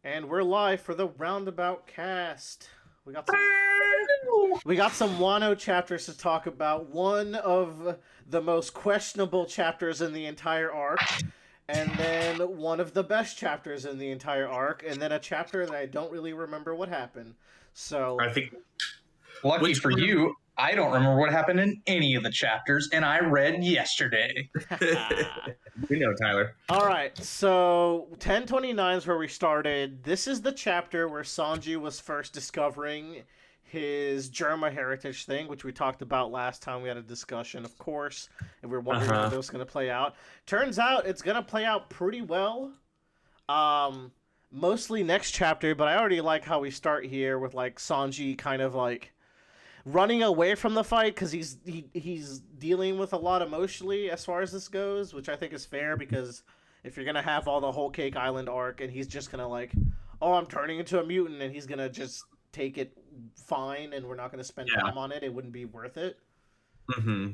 And we're live for the Roundabout cast. We got some we got some Wano chapters to talk about. One of the most questionable chapters in the entire arc, and then one of the best chapters in the entire arc, and then a chapter that I don't really remember what happened. So I think Lucky for you, I don't remember what happened in any of the chapters, and I read yesterday. we know Tyler. all right, so 1029 is where we started. This is the chapter where Sanji was first discovering his Germa heritage thing, which we talked about last time we had a discussion, of course, and we were wondering how that was going to play out. Turns out it's going to play out pretty well. Mostly next chapter, but I already like how we start here with like Sanji kind of like running away from the fight because he's dealing with a lot emotionally as far as this goes, which I think is fair because if you're gonna have all the whole Cake Island arc and he's just gonna like, oh, I'm turning into a mutant and he's gonna just take it fine and we're not gonna spend time on it, it wouldn't be worth it. Mm-hmm.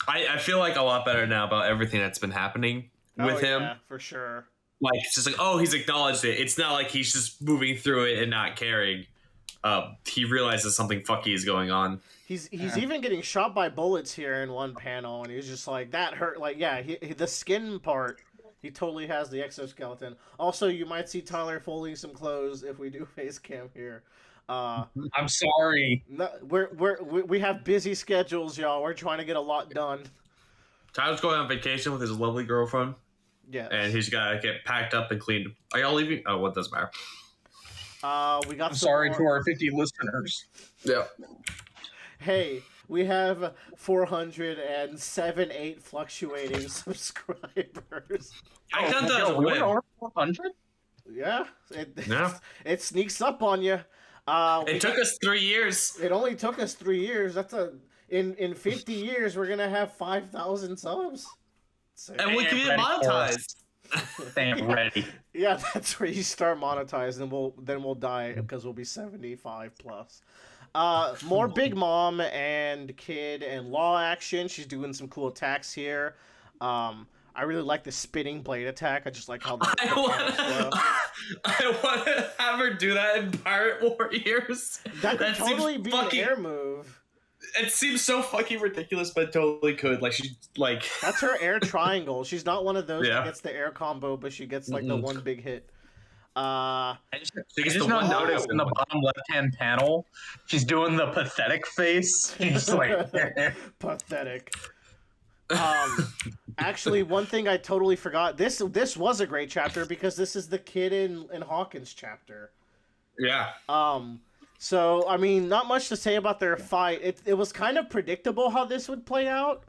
I feel like a lot better now about everything that's been happening with him. Yeah, for sure. Like it's just like, oh, he's acknowledged it. It's not like he's just moving through it and not caring. He realizes something fucky is going on. He's even getting shot by bullets here in one panel, and he's just like, that hurt. Like, yeah, the skin part, he totally has the exoskeleton. Also, you might see Tyler folding some clothes if we do face cam here. I'm sorry. No, we have busy schedules, y'all. We're trying to get a lot done. Tyler's going on vacation with his lovely girlfriend. Yeah, and he's gotta get packed up and cleaned. Are y'all leaving? Oh, what doesn't matter. We got. I'm sorry to our 50 listeners. Yeah. Hey, we have 407.8 fluctuating subscribers. I count that as a we win. went over 400? Yeah, it sneaks up on you. It took us 3 years. It only took us 3 years. That's in 50 years we're gonna have 5,000 subs. So, and we can get monetized. They ain't ready. Yeah, that's where you start monetizing, and we'll die because we'll be 75 plus. More Big Mom and Kid and Law action. She's doing some cool attacks here. I really like the spinning blade attack. I just like how I want to have her do that in Pirate Warriors. That could totally be an air move. It seems so fucking ridiculous, but it totally could. Like she that's her air triangle. She's not one of those that gets the air combo, but she gets like the one big hit. I just not noticed in the bottom left-hand panel, she's doing the pathetic face. She's like pathetic. Actually, one thing I totally forgot. This was a great chapter because this is the Kid in Hawkins chapter. Yeah. So, I mean, not much to say about their fight. It was kind of predictable how this would play out.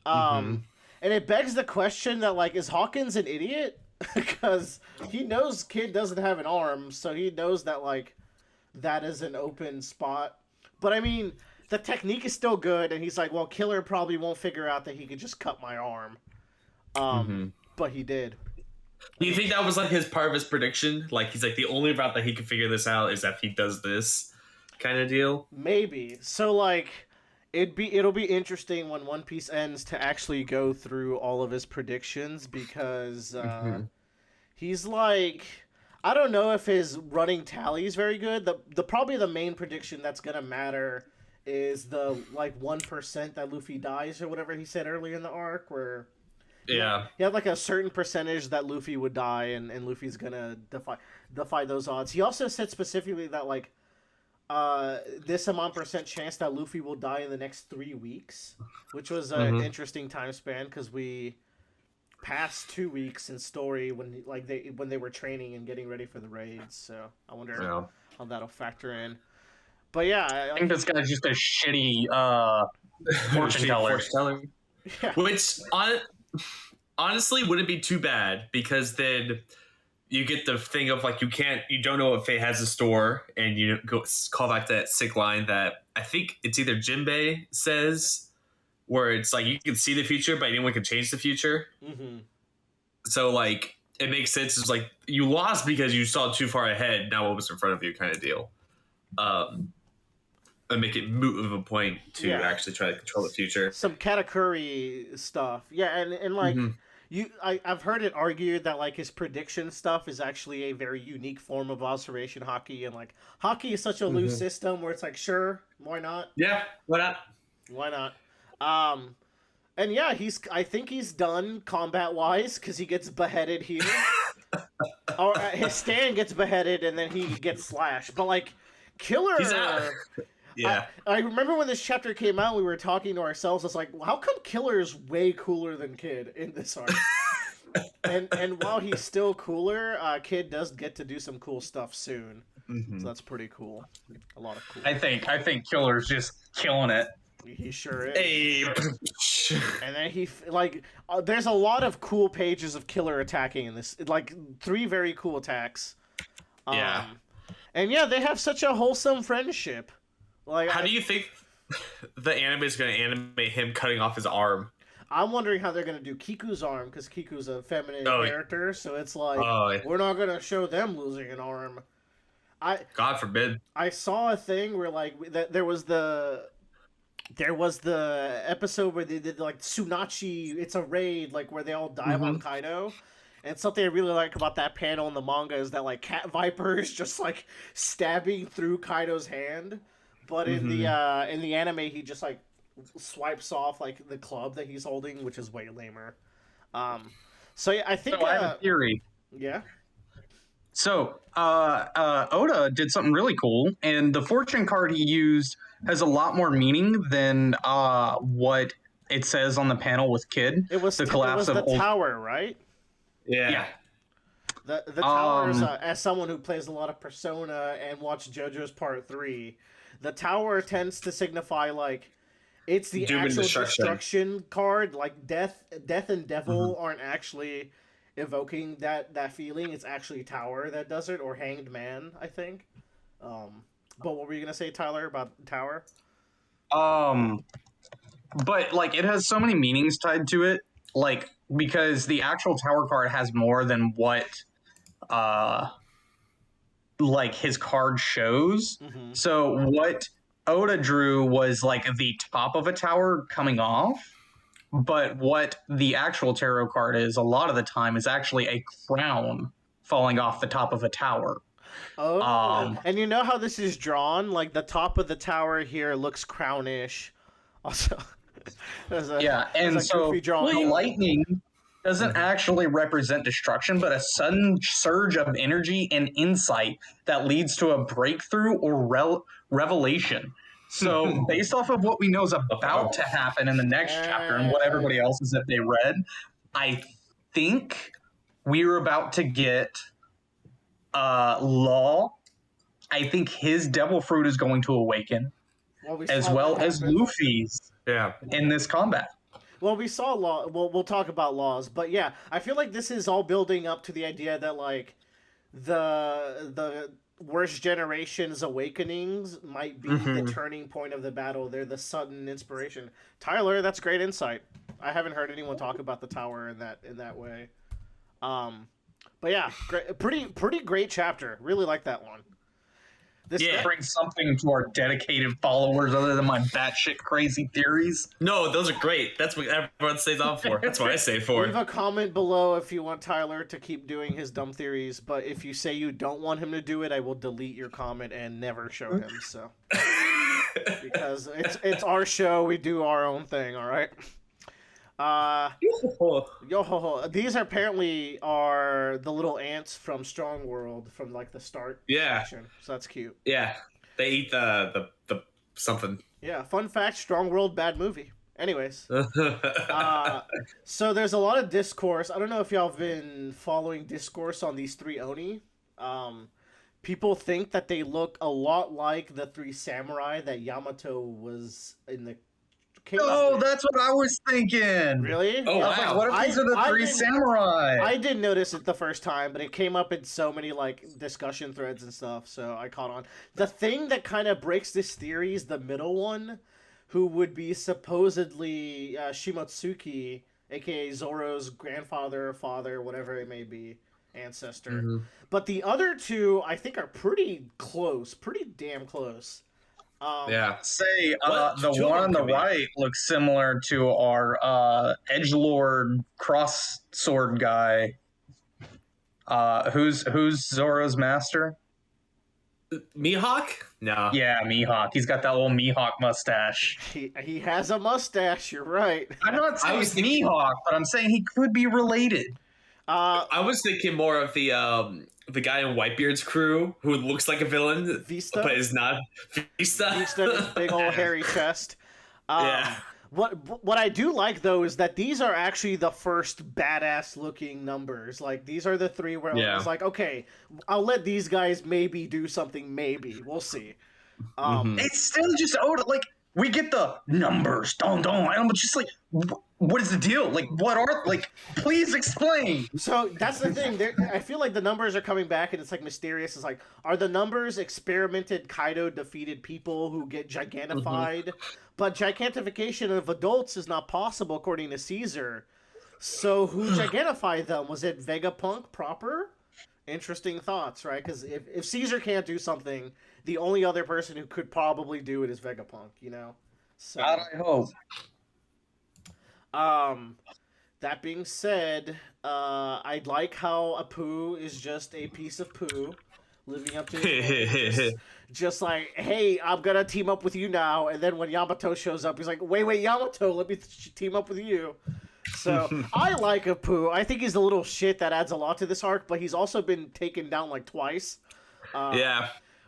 And it begs the question that, like, is Hawkins an idiot? Because he knows Kid doesn't have an arm, so he knows that, like, that is an open spot. But, I mean, the technique is still good, and he's like, well, Killer probably won't figure out that he could just cut my arm. But he did. Do you think that was like his part of his prediction? Like he's like the only route that he can figure this out is if he does this kind of deal? Maybe. So like it'll be interesting when One Piece ends to actually go through all of his predictions because he's like, I don't know if his running tally is very good. The probably the main prediction that's gonna matter is the like 1% that Luffy dies or whatever he said earlier in the arc where yeah. He had like a certain percentage that Luffy would die, and Luffy's gonna defy those odds. He also said specifically that like this amount % chance that Luffy will die in the next 3 weeks, which was an interesting time span because we passed 2 weeks in story when they were training and getting ready for the raids. So I wonder how that'll factor in. But yeah, I think this guy's just a shitty fortune teller. Yeah. Which honestly wouldn't be too bad because then you get the thing of like you don't know if Faye has a store, and you go call back that sick line that I think it's either Jinbei says, where it's like you can see the future, but anyone can change the future. So like it makes sense. It's like you lost because you saw too far ahead. Now what was in front of you, kind of deal. And make it moot of a point to actually try to control the future. Some Katakuri stuff, yeah, and like I've heard it argued that like his prediction stuff is actually a very unique form of observation hockey, and like hockey is such a loose system where it's like, sure, why not? Yeah, why not? Why not? And yeah, I think he's done combat wise because he gets beheaded here. Or his stand gets beheaded and then he gets slashed. But like, Killer. He's out. Yeah. I remember when this chapter came out, we were talking to ourselves. It's like, how come Killer's way cooler than Kid in this arc? and while he's still cooler, Kid does get to do some cool stuff soon. So that's pretty cool. A lot of cool. I think Killer's just killing it. He sure is. Hey. And then there's a lot of cool pages of Killer attacking in this. Like 3 very cool attacks. Yeah. And yeah, they have such a wholesome friendship. Like, how do you think the anime is going to animate him cutting off his arm? I'm wondering how they're going to do Kiku's arm, because Kiku's a feminine character, so it's like, we're not going to show them losing an arm. God forbid. I saw a thing where like there was the episode where they did like Tsunachi, it's a raid, like where they all dive on Kaido. And something I really like about that panel in the manga is that like Cat Viper is just like stabbing through Kaido's hand. But in the anime he just like swipes off like the club that he's holding, which is way lamer. So yeah, I think I have a theory. Yeah. So, Oda did something really cool, and the fortune card he used has a lot more meaning than what it says on the panel with Kid. It was the collapse of the tower, right? Yeah. The towers, as someone who plays a lot of Persona and watched JoJo's Part 3, the tower tends to signify like it's the Doom and actual destruction card. Like death and devil aren't actually evoking that feeling. It's actually Tower that does it, or Hanged Man, I think. But what were you gonna say, Tyler, about Tower? But like it has so many meanings tied to it, like because the actual Tower card has more than what like his card shows. So what Oda drew was like the top of a tower coming off. But what the actual tarot card is, a lot of the time, is actually a crown falling off the top of a tower. Oh, and you know how this is drawn? Like, the top of the tower here looks crownish. Also, and so the lightning doesn't actually represent destruction, but a sudden surge of energy and insight that leads to a breakthrough or revelation. So, based off of what we know is about to happen in the next chapter and what everybody else is that they read, I think we're about to get Law. I think his devil fruit is going to awaken, as well as Luffy's in this combat. Well, we saw Law. Well, we'll talk about Laws, but yeah, I feel like this is all building up to the idea that like the Worst Generation's awakenings might be the turning point of the battle. They're the sudden inspiration. Tyler, that's great insight. I haven't heard anyone talk about the tower in that way. But yeah, pretty great chapter. Really like that one. This brings something to our dedicated followers other than my batshit crazy theories. No, those are great. That's what everyone stays on for. That's what I say for. Leave a comment below if you want Tyler to keep doing his dumb theories, but if you say you don't want him to do it, I will delete your comment and never show him. So, because it's our show, we do our own thing. All right. These apparently are the little ants from Strong World from like the start section. So that's cute. Yeah, they eat the something. Yeah, fun fact: Strong World, bad movie. Anyways, so there's a lot of discourse. I don't know if y'all have been following discourse on these 3 Oni. People think that they look a lot like the 3 samurai that Yamato was in the. That's what I was thinking. Really? Oh, wow. What if these are the 3 samurai? I didn't notice it the first time, but it came up in so many like discussion threads and stuff, so I caught on. The thing that kind of breaks this theory is the middle one, who would be supposedly Shimotsuki, aka Zoro's grandfather, father, whatever it may be, ancestor. But the other 2, I think, are pretty close, pretty damn close. Say the one on the right looks similar to our edgelord cross sword guy. Who's Zoro's master? Mihawk? No. Yeah, Mihawk. He's got that little Mihawk mustache. He has a mustache. You're right. I'm not saying it's Mihawk, but I'm saying he could be related. I was thinking more of the guy in Whitebeard's crew who looks like a villain, Vista, but is not. Vista, big old hairy chest. What I do like though is that these are actually the first badass looking numbers. Like these are the three where I was like, okay, I'll let these guys maybe do something. Maybe we'll see. It's still just like we get the numbers, and I'm just like, what is the deal? Like, what are please explain. So that's the thing. I feel like the numbers are coming back, and it's like mysterious. It's like, are the numbers experimented Kaido defeated people who get gigantified? But gigantification of adults is not possible according to Caesar. So who gigantified them? Was it Vegapunk proper? Interesting thoughts, right? Because if Caesar can't do something, the only other person who could probably do it is Vegapunk, you know? So, God, I hope. That being said, I like how Apu is just a piece of poo, living up to his name. Just like, hey, I'm gonna team up with you now, and then when Yamato shows up, he's like, wait, Yamato, let me team up with you. So, I like Apu. I think he's a little shit that adds a lot to this arc, but he's also been taken down like twice.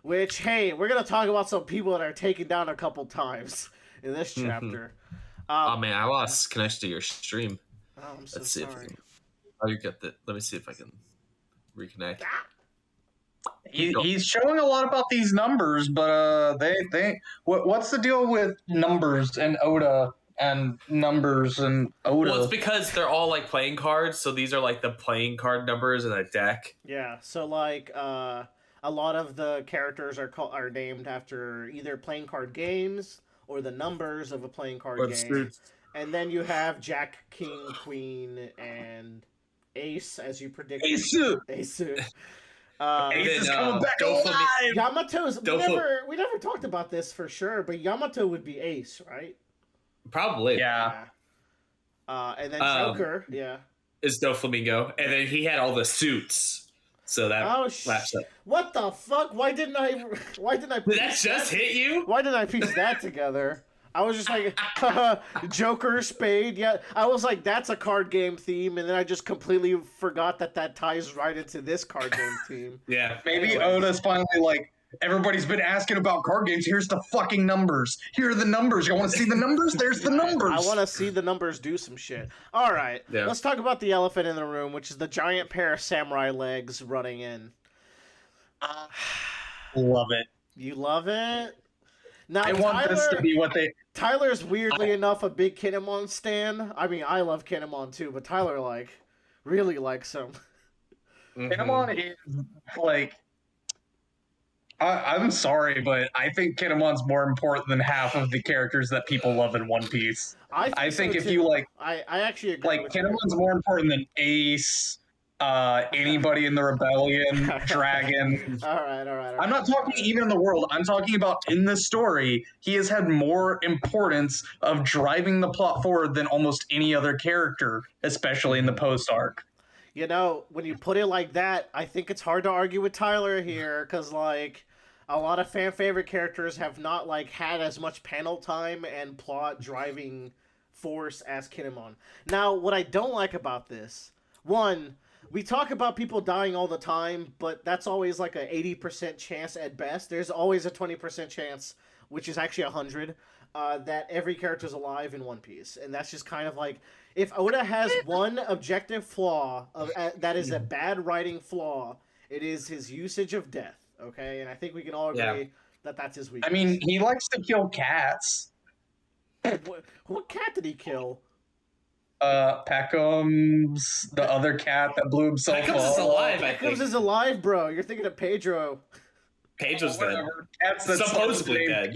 Which, hey, we're gonna talk about some people that are taken down a couple times in this chapter. Oh man, I lost connection to your stream. Oh, I'm so Let's see sorry. if I can. Oh, you got that. Let me see if I can reconnect. He's showing a lot about these numbers, but what's the deal with numbers and Oda and numbers and Oda? Well, it's because they're all like playing cards, so these are like the playing card numbers in a deck. Yeah, so like a lot of the characters are named after either playing card games or the numbers of a playing card game. And then you have Jack, King, Queen, and Ace, as you predicted. Ace! Ace is coming back alive! Yamato's... We never talked about this for sure, but Yamato would be Ace, right? Probably. Yeah. And then Joker, is Doflamingo. And then he had all the suits. So that laps up. What the fuck? Why didn't I Did that just hit you? Why did I piece that together? I was just like, Joker, Spade, yeah. I was like, that's a card game theme, and then I just completely forgot that ties right into this card game theme. Yeah. Maybe Oda's finally like, everybody's been asking about card games. Here's the fucking numbers. Here are the numbers. You want to see the numbers? There's the numbers. I want to see the numbers do some shit. All right. Yeah. Let's talk about the elephant in the room, which is the giant pair of samurai legs running in. Love it. You love it? Now, I want this to be what they... Tyler's weirdly enough a big Kinemon stan. I mean, I love Kinemon too, but Tyler, really likes him. Kinemon is, I'm sorry, but I think Kinemon's more important than half of the characters that people love in One Piece. I think if you I actually agree with Kinemon's more important than Ace, anybody in the Rebellion, Dragon. All right. I'm not talking even in the world. I'm talking about in the story. He has had more importance of driving the plot forward than almost any other character, especially in the post arc. You know, when you put it like that, I think it's hard to argue with Tyler here, because, a lot of fan favorite characters have not, had as much panel time and plot driving force as Kinemon. Now, what I don't like about this, one, we talk about people dying all the time, but that's always a 80% chance at best. There's always a 20% chance, which is actually 100, that every character's alive in One Piece. And that's just kind of if Oda has one objective flaw that is a bad writing flaw, it is his usage of death, okay? And I think we can all agree that that's his weakness. I mean, he likes to kill cats. What cat did he kill? Peckham's the other cat that blew himself up. Peckham's is alive, I think. Peckham's is alive, bro. You're thinking of Pedro. Pedro's dead. Cats that's supposedly dead.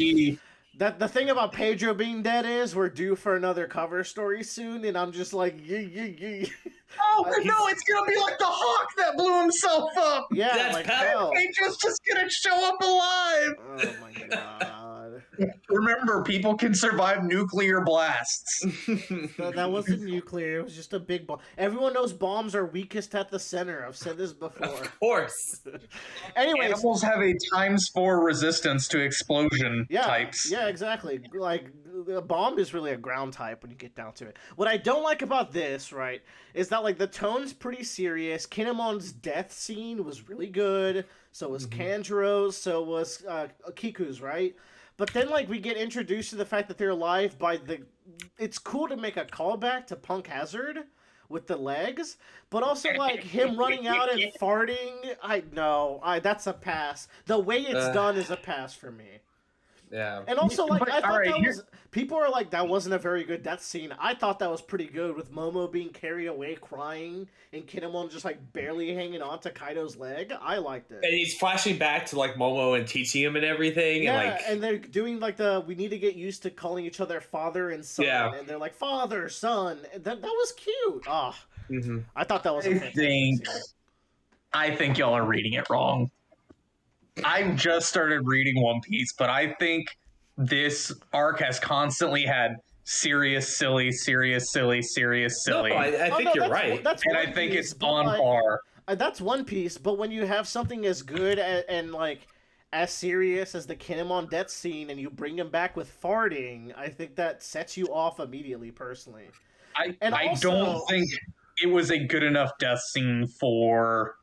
The thing about Pedro being dead is we're due for another cover story soon, and I'm just like, Oh, no, it's going to be like the hawk that blew himself up. Yeah, Pedro's just going to show up alive. Oh, my God. Remember, people can survive nuclear blasts. That wasn't nuclear. It was just a big bomb. Everyone knows bombs are weakest at the center. I've said this before. Of course. Anyways, animals have a ×4 resistance to explosion types. Yeah, exactly. Like, a bomb is really a ground type when you get down to it. What I don't like about this, right, is that, like, the tone's pretty serious. Kinemon's death scene was really good. So was Kanjuro's. So was Kiku's, right? But then, like, we get introduced to the fact that they're alive by the... It's cool to make a callback to Punk Hazard with the legs, but also, like, him running out and farting. That's a pass. The way it's done is a pass for me. Yeah. And also, like, I thought that was... People are like, that wasn't a very good death scene. I thought that was pretty good, with Momo being carried away crying and Kinemon just, like, barely hanging on to Kaido's leg. I liked it. And he's flashing back to, like, Momo and teaching him and everything. Yeah, and they're doing, like, we need to get used to calling each other father and son. Yeah. And they're like, father, son. That was cute. Ah. I thought that was I think y'all are reading it wrong. I just started reading One Piece, but I think this arc has constantly had serious, silly, serious, silly, serious, silly. No, I think you're right. And I think it's on par. That's One Piece, but when you have something as good and like as serious as the Kinemon death scene and you bring him back with farting, I think that sets you off immediately, personally. I don't think it was a good enough death scene for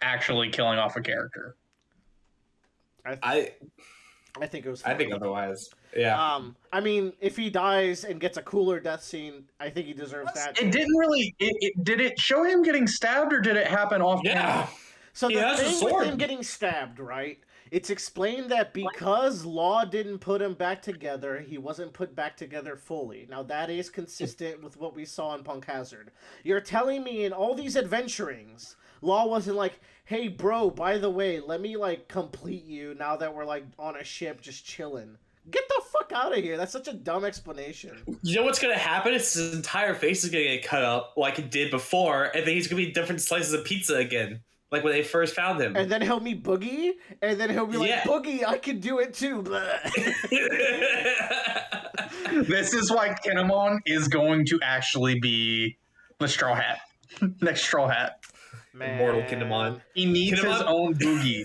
actually killing off a character. I think it was funny. I think otherwise. Yeah. I mean, if he dies and gets a cooler death scene, I think he deserves that. It didn't really... Did it show him getting stabbed, or did it happen off camera? So the thing with him getting stabbed, right? It's explained that because Law didn't put him back together, he wasn't put back together fully. Now, that is consistent with what we saw in Punk Hazard. You're telling me in all these adventurings, Law wasn't like, hey, bro, by the way, let me, like, complete you now that we're, like, on a ship just chilling. Get the fuck out of here. That's such a dumb explanation. You know what's going to happen? It's his entire face is going to get cut up like it did before, and then he's going to be different slices of pizza again, like when they first found him. And then he'll meet Boogie, and then he'll be like, Boogie, I can do it too. This is why Kinemon is going to actually be the Straw Hat. Next Straw Hat. Man. Immortal Kinemon. He needs his own Boogie.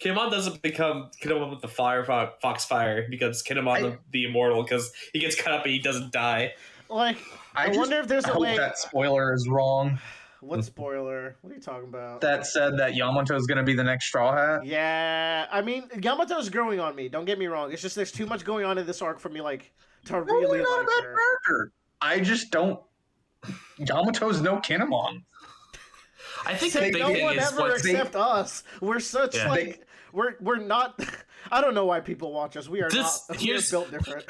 Kinemon doesn't become Kinemon with the Foxfire. He becomes Kinemon the Immortal because he gets cut up and he doesn't die. Like, I wonder if there's a way... that spoiler is wrong. What spoiler? What are you talking about? That said that Yamato is going to be the next Straw Hat? Yeah, I mean, Yamato's growing on me. Don't get me wrong. It's just there's too much going on in this arc for me, like, to really like her. Character. I just don't... Yamato's no Kinemon. I think the big thing one is ever except us. We're such we're not. I don't know why people watch us. We are not. We're built different.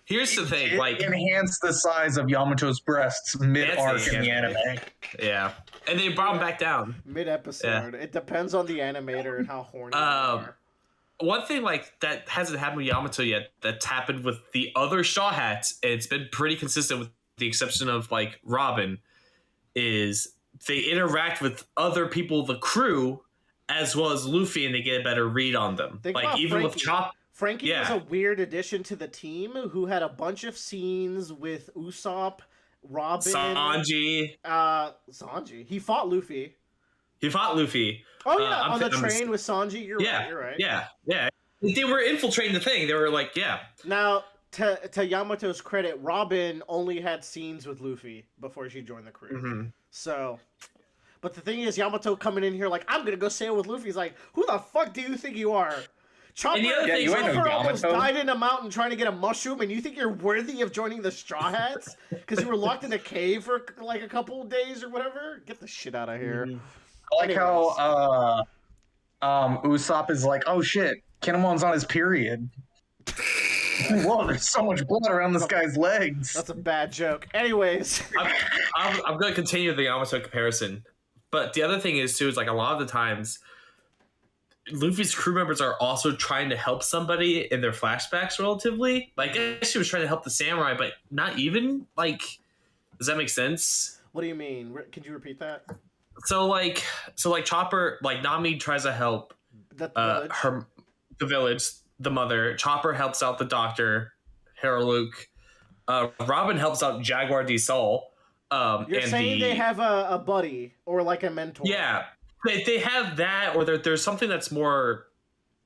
Here's the thing: like, enhance the size of Yamato's breasts mid-arc in the anime. Yeah, and they brought him back down mid-episode. Yeah. It depends on the animator and how horny they are. One thing like that hasn't happened with Yamato yet. That's happened with the other Straw Hats. And it's been pretty consistent, with the exception of like Robin. Is they interact with other people, the crew, as well as Luffy, and they get a better read on them. Like even with Chop, Frankie was a weird addition to the team who had a bunch of scenes with Usopp, Robin, Sanji. Sanji. He fought Luffy. Oh yeah, on the train with Sanji. You're right. Yeah. They were infiltrating the thing. They were like, Now, to Yamato's credit, Robin only had scenes with Luffy before she joined the crew. Mm-hmm. So, but the thing is, Yamato coming in here like, I'm gonna go sail with Luffy. He's like, who the fuck do you think you are? Chopper almost died in a mountain trying to get a mushroom, and you think you're worthy of joining the Straw Hats because you were locked in a cave for like a couple of days or whatever? Get the shit out of here. I like how Usopp is like, oh shit, Kinemon's on his period. Whoa, there's so much blood around this guy's legs. That's a bad joke. Anyways. I'm going to continue the Yamato comparison. But the other thing is, too, is like a lot of the times, Luffy's crew members are also trying to help somebody in their flashbacks relatively. Like, I guess she was trying to help the samurai, but not even. Like, does that make sense? What do you mean? Could you repeat that? So Chopper, like Nami tries to help the village. the mother. Chopper helps out the doctor, Luke. Robin helps out Jaguar D Sol. You're saying they have a buddy or like a mentor. Yeah, they have that, or there's something that's more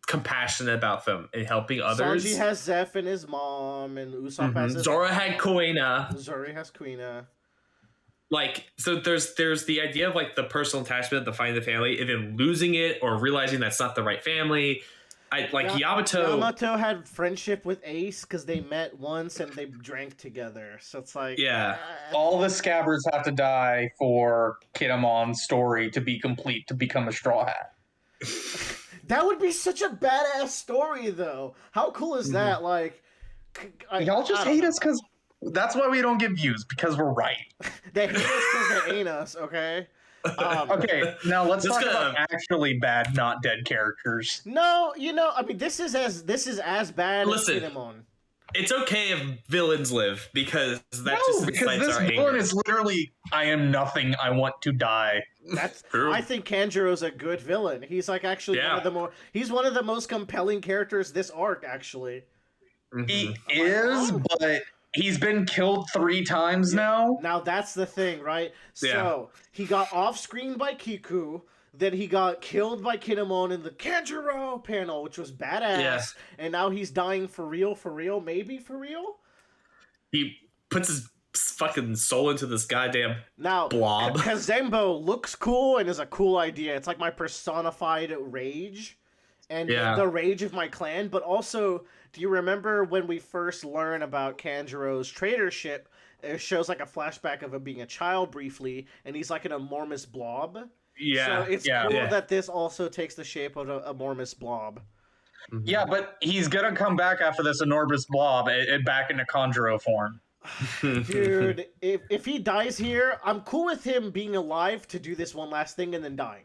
compassionate about them and helping others. Sanji has Zeph and his mom, and Usopp has his Zora had Kuina. Zori has Kuina. Like, so there's the idea of like the personal attachment, the finding the family, and then losing it or realizing that's not the right family. Yamato had friendship with Ace because they met once and they drank together. So it's like, all the Scabbards have to die for Kitamon's story to be complete to become a Straw Hat. That would be such a badass story, though. How cool is that? Like, y'all just hate us because that's why we don't get views, because we're right. They hate us because they ain't us. Okay. Okay, now let's talk about actually bad, not dead characters. No, I mean, this is as bad as Kinemon. It's okay if villains live, because that because this villain is literally, I am nothing, I want to die. That's true. I think Kanjuro's a good villain. He's like actually he's one of the most compelling characters this arc, actually. He is, but he's been killed 3 times now. Now that's the thing, right? So he got off-screen by Kiku, then he got killed by Kinemon in the Kanjuro panel, which was badass, and now he's dying for real, maybe for real? He puts his fucking soul into this goddamn blob. Kazembo looks cool and is a cool idea. It's like my personified rage and the rage of my clan, but also, do you remember when we first learn about Kanjuro's traitorship? It shows like a flashback of him being a child briefly, and he's like an enormous blob. Yeah, so it's cool that this also takes the shape of an enormous blob. Yeah, but he's gonna come back after this enormous blob back into Kanjuro form. Dude, if he dies here, I'm cool with him being alive to do this one last thing and then dying.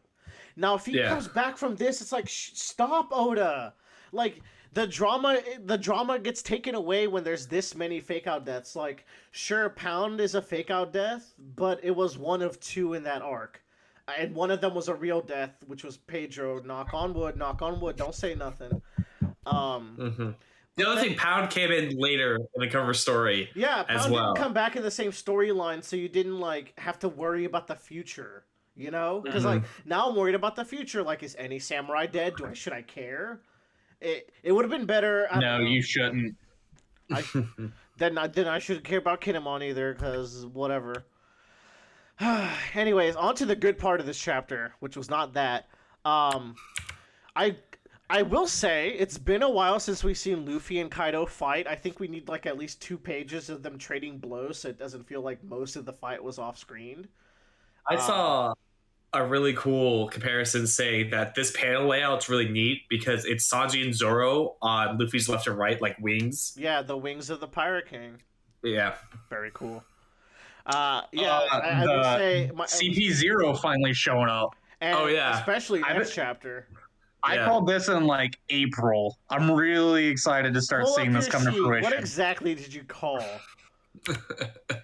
Now, if he comes back from this, it's like, stop, Oda. Like, the drama gets taken away when there's this many fake out deaths. Like, sure, Pound is a fake out death, but it was one of 2 in that arc. And one of them was a real death, which was Pedro. Knock on wood, don't say nothing. The other thing, Pound came in later in the cover story. Yeah, Pound didn't come back in the same storyline, so you didn't like have to worry about the future. Because like now I'm worried about the future. Like, is any samurai dead? Should I care? It would have been better. No, you shouldn't. Then I shouldn't care about Kinemon either, because whatever. Anyways, on to the good part of this chapter, which was not that. I will say it's been a while since we've seen Luffy and Kaido fight. I think we need like at least 2 pages of them trading blows, so it doesn't feel like most of the fight was off screen. I saw a really cool comparison saying that this panel layout's really neat because it's Sanji and Zoro on Luffy's left and right, like wings. Yeah, the wings of the Pirate King. Yeah. Very cool. I would say CP0 finally showing up. And especially next chapter. I called this in like April. I'm really excited to start seeing this come to fruition. What exactly did you call?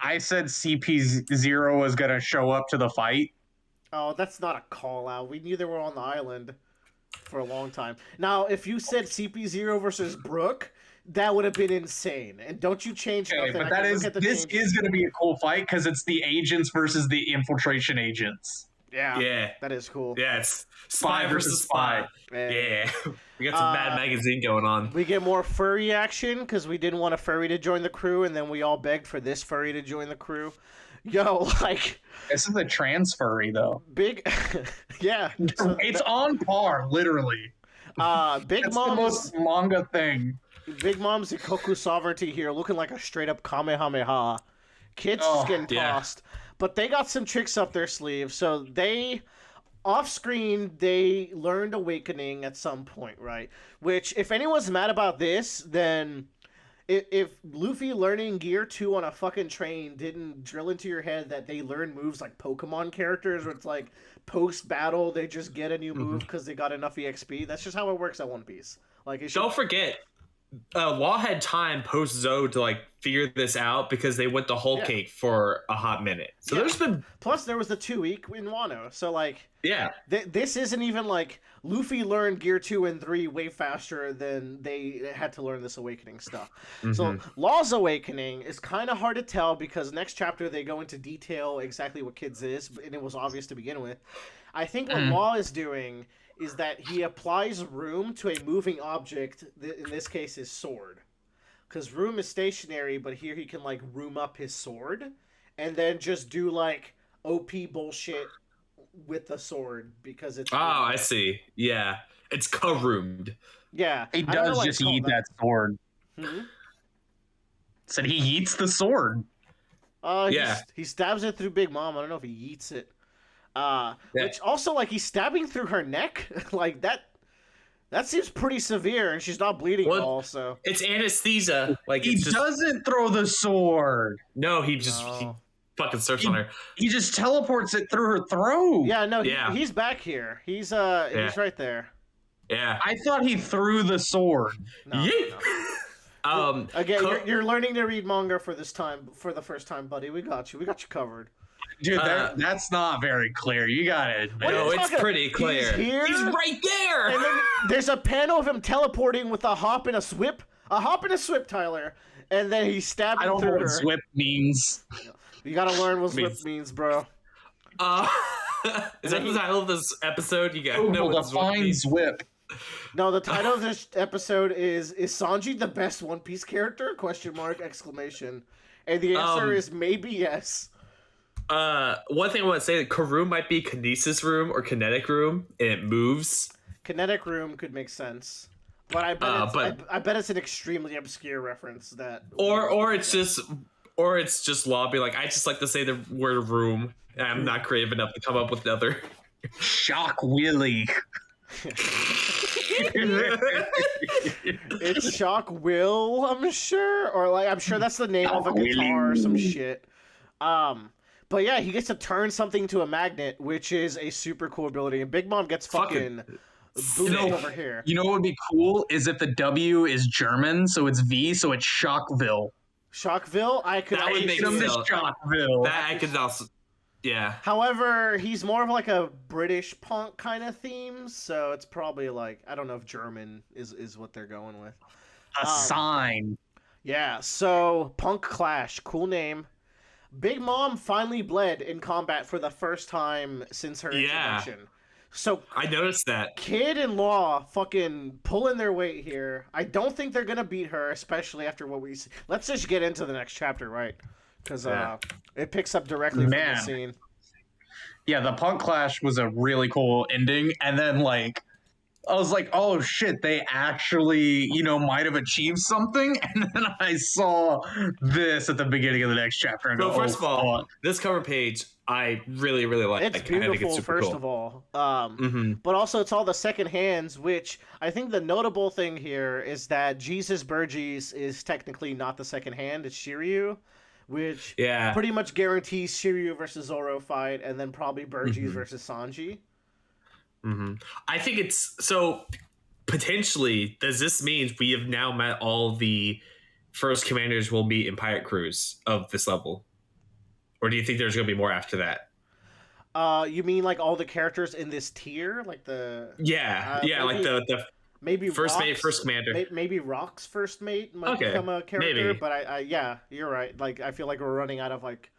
I said CP0 was going to show up to the fight. Oh, that's not a call out. We knew they were on the island for a long time. Now, if you said CP0 versus Brook, that would have been insane. And don't you change nothing. But this is going to be a cool fight because it's the agents versus the infiltration agents. Yeah. That is cool. Yeah, it's spy versus spy. Yeah. We got some Mad Magazine going on. We get more furry action because we didn't want a furry to join the crew, and then we all begged for this furry to join the crew. Yo, like... This is a trans furry, though. Big... yeah. So it's on par, literally. Big Mom's... the most manga thing. Big Mom's Ikoku sovereignty here, looking like a straight-up Kamehameha. Kids just getting tossed. But they got some tricks up their sleeve, so they... Off-screen, they learned Awakening at some point, right? Which, if anyone's mad about this, then... If Luffy learning Gear 2 on a fucking train didn't drill into your head that they learn moves like Pokemon characters, where it's like post-battle they just get a new move because they got enough EXP, that's just how it works at One Piece. Like, Don't forget, Law had time post Zoe to like figure this out because they went to Whole Cake for a hot minute. So there's been plus there was the 2 week in Wano. So like this isn't even like Luffy learned Gear 2 and 3 way faster than they had to learn this awakening stuff. So Law's awakening is kind of hard to tell because next chapter they go into detail exactly what Kid's is, and it was obvious to begin with. I think what Law is doing is that he applies room to a moving object, in this case his sword. Because room is stationary, but here he can, like, room up his sword, and then just do, like, OP bullshit with the sword, because it's... Oh, I see. Yeah. It's ka-roomed. Yeah. He does just eat that sword. Said he eats the sword. He stabs it through Big Mom. I don't know if he eats it. Which also, like, he's stabbing through her neck. Like, that seems pretty severe, and she's not bleeding at all, so... It's anesthesia. Like, he doesn't throw the sword. No, he fucking surfs on her. He just teleports it through her throat. Yeah, no, he's back here. He's right there. Yeah. I thought he threw the sword. No. Again, you're learning to read manga for the first time, buddy. We got you covered. Dude, that's not very clear. You gotta admit. No, it's pretty clear. He's right there. And then there's a panel of him teleporting with a hop and a swip. A hop and a swip, Tyler. And then he's stabbing through her. I don't know what swip means. You gotta learn what swip means, bro. Is that the title of this episode? You gotta know what swip. No, the title of this episode is Sanji the best One Piece character? ? And the answer is maybe yes. One thing I want to say, that Karoo might be kinesis room or kinetic room, and it moves. Kinetic room could make sense, but I bet it's an extremely obscure reference that. Or it's just Law being like, I just like to say the word room, and I'm not creative enough to come up with another. Shock Willie. It's Shock Will, I'm sure, or like I'm sure that's the name of a guitar or some shit. But yeah, he gets to turn something to a magnet, which is a super cool ability. And Big Mom gets fucking booted over here. You know what would be cool is if the W is German, so it's V, so it's Shockville. Shockville? That would make sense. Shockville. That I could also... Yeah. However, he's more of like a British punk kind of theme, so it's probably like, I don't know if German is what they're going with. A sign. Yeah, so Punk Clash, cool name. Big Mom finally bled in combat for the first time since her introduction. So I noticed that. Kid and Law fucking pulling their weight here. I don't think they're gonna beat her, especially after what we see. Let's just get into the next chapter, right? Because it picks up directly from the scene. Yeah, the Punk Clash was a really cool ending, and then like I was like, oh shit, they actually, might have achieved something. And then I saw this at the beginning of the next chapter. And first of all, this cover page, I really, really like. It's beautiful, first of all. But also it's all the second hands, which I think the notable thing here is that Jesus Burgess is technically not the second hand, it's Shiryu. Which pretty much guarantees Shiryu versus Zoro fight, and then probably Burgess versus Sanji. I think it's so potentially. Does this mean we have now met all the first commanders we'll meet in pirate crews of this level, or do you think there's going to be more after that? You mean like all the characters in this tier, like the like the maybe first Rock's, mate, first commander. Maybe Rock's first mate might become a character, but I you're right. Like I feel like we're running out of like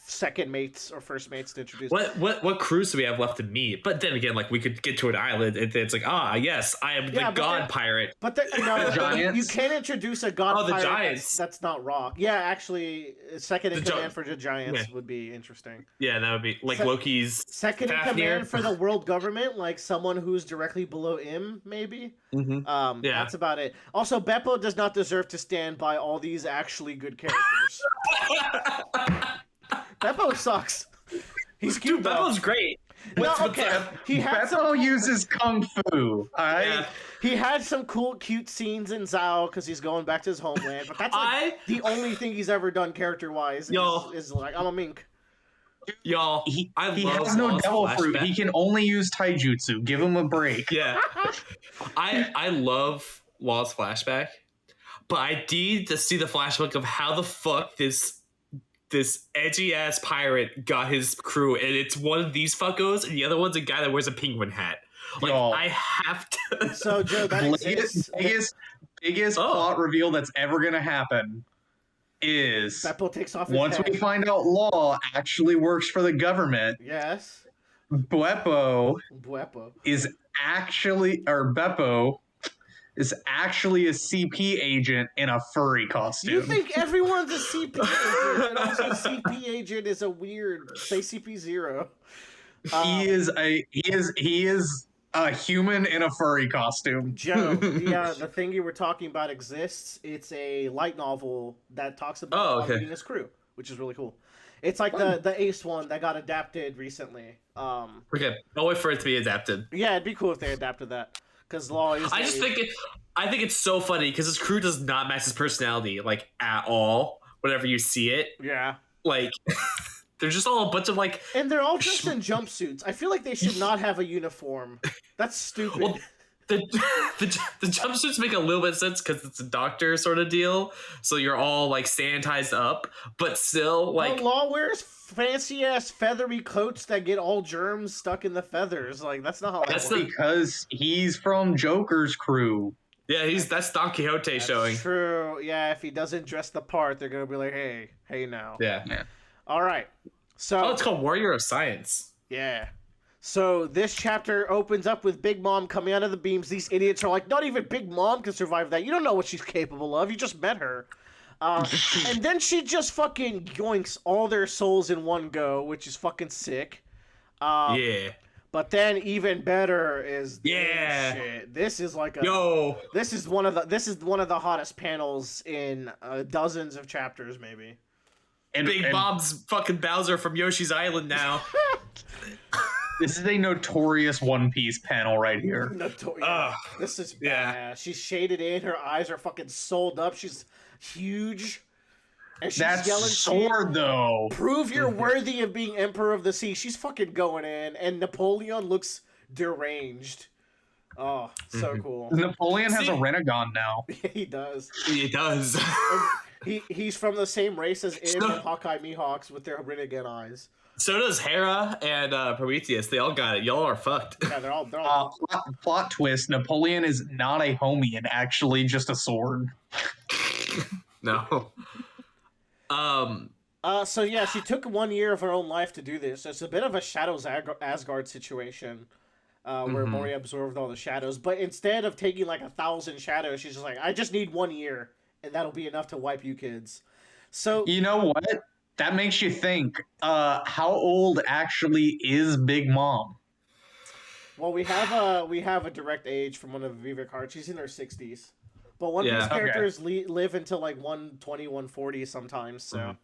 second mates or first mates to introduce. What crews do we have left to meet? But then again, like we could get to an island. It's like yes, I am the god pirate. But you can't introduce a god pirate. The Giants. That's not Rock. Yeah, actually, second in command for the Giants would be interesting. Yeah, that would be like Loki's second in command for the world government, like someone who's directly below him, maybe. That's about it. Also, Beppo does not deserve to stand by all these actually good characters. Beppo sucks. He's cute though. Beppo's great. Well, okay. Beppo uses kung fu. He had some cool, cute scenes in Zao because he's going back to his homeland. But that's the only thing he's ever done character-wise. Is like, I'm a mink. Y'all, he has no devil fruit. He can only use taijutsu. Give him a break. Yeah. I love Law's flashback. but I need to see the flashback of how the fuck this edgy ass pirate got his crew, and it's one of these fuckos, and the other one's a guy that wears a penguin hat. Like, I have to. So Joe, that biggest plot reveal that's ever gonna happen is Beppo takes off his once head. we find out Law actually works for the government. Yes. Beppo is actually a CP agent in a furry costume. You think everyone's a CP agent, and also CP agent is a weird, say CP0. He is a human in a furry costume. Joe, the thing you were talking about exists. It's a light novel that talks about meeting his crew, which is really cool. It's like the Ace one that got adapted recently. Okay, I'll wait for it to be adapted. Yeah, it'd be cool if they adapted that. Because Law is. I think it's so funny because his crew does not match his personality like at all. Whenever you see it, yeah, like they're just all a bunch of like, and they're all dressed in jumpsuits. I feel like they should not have a uniform. That's stupid. Well, the jumpsuits make a little bit of sense because it's a doctor sort of deal. So you're all like sanitized up, but still like. Law wears fancy ass feathery coats that get all germs stuck in the feathers. Like that's not how. That's because he's from Joker's crew. Yeah, that's Don Quixote showing. True. Yeah, if he doesn't dress the part, they're gonna be like, hey now. Yeah. All right. So. It's called Warrior of Science. Yeah. So this chapter opens up with Big Mom coming out of the beams. These idiots are like, not even Big Mom can survive that. You don't know what she's capable of. You just met her. And then she just fucking yoinks all their souls in one go, which is fucking sick. Yeah. But then even better is this shit. This is like This is one of the hottest panels in dozens of chapters, maybe. And Big Bob's fucking Bowser from Yoshi's Island now. This is a notorious One Piece panel right here. This is bad. She's shaded in. Her eyes are fucking sold up. She's huge. And she's yelling sword, though. Prove you're worthy of being Emperor of the Sea. She's fucking going in. And Napoleon looks deranged. Oh, so cool. Napoleon has a Renegon now. He does. He does. He's from the same race as Im and Hawkeye Mihawks with their Renegon eyes. So does Hera and Prometheus. They all got it. Y'all are fucked. Yeah, they're all... plot twist, Napoleon is not a homie and actually just a sword. No. So yeah, she took 1 year of her own life to do this. It's a bit of a Shadows Asgard situation, where Moria absorbed all the shadows. But instead of taking like 1,000 shadows, she's just like, I just need 1 year, and that'll be enough to wipe you kids. So you know what? That makes you think. How old actually is Big Mom? Well, we have a direct age from one of Viva cards. She's in her 60s. But One Piece characters live until like 120, 140 sometimes, so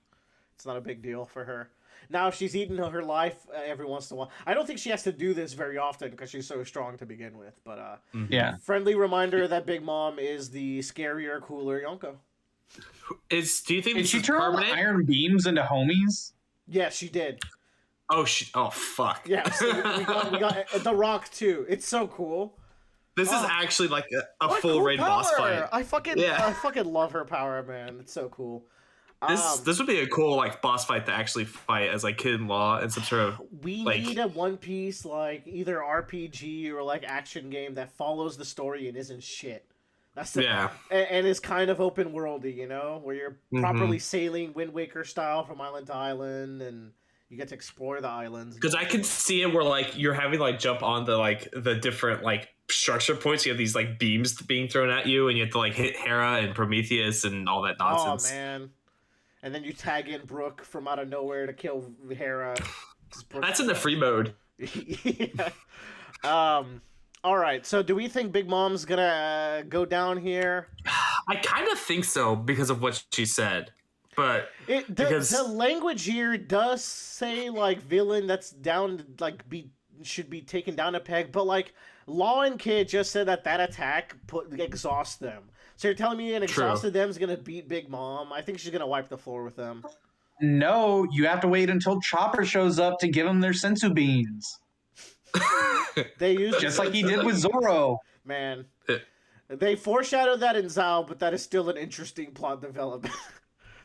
it's not a big deal for her. Now, if she's eaten her life every once in a while, I don't think she has to do this very often because she's so strong to begin with. But friendly reminder that Big Mom is the scarier, cooler Yonko. Do you think did she turn all the iron beams into homies? Yeah, she did. Oh fuck. Yeah, so we got the Rock too. It's so cool. This is actually like a full raid boss fight. I fucking love her power, man. It's so cool. This would be a cool like boss fight to actually fight as like Kid in Law and some sort of. We need a One Piece like either RPG or like action game that follows the story and isn't shit. That's and is kind of open worldy, you know, where you're properly sailing Wind Waker style from island to island, and you get to explore the islands. Because I can see it where like you're having to like jump on the different like structure points. You have these like beams being thrown at you, and you have to like hit Hera and Prometheus and all that nonsense. Oh man! And then you tag in Brooke from out of nowhere to kill Hera. That's in the free mode. Yeah. All right, so do we think Big Mom's gonna go down here? I kind of think so because of what she said, but the language here does say like villain that's down like should be taken down a peg, but like Law and Kid just said that attack exhausts them. So you're telling me an exhausted them is gonna beat Big Mom? I think she's gonna wipe the floor with them. No, you have to wait until Chopper shows up to give them their sensu beans. They use just like he did with Zoro. Man, They foreshadowed that in Zao, but that is still an interesting plot development,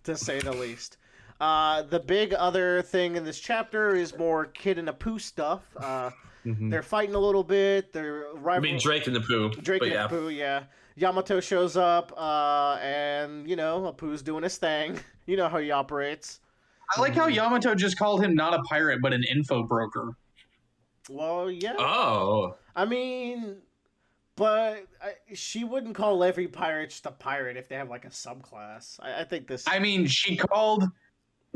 to say the least. The big other thing in this chapter is more Kid and Apu stuff. They're fighting a little bit. They're I mean, Drake and Apu. Drake and Apu, yeah. Yamato shows up, and, Apu's doing his thing. You know how he operates. I like how Yamato just called him not a pirate, but an info broker. Well, yeah. Oh. I mean, but she wouldn't call every pirate just a pirate if they have, like, a subclass. I think this... I mean, she called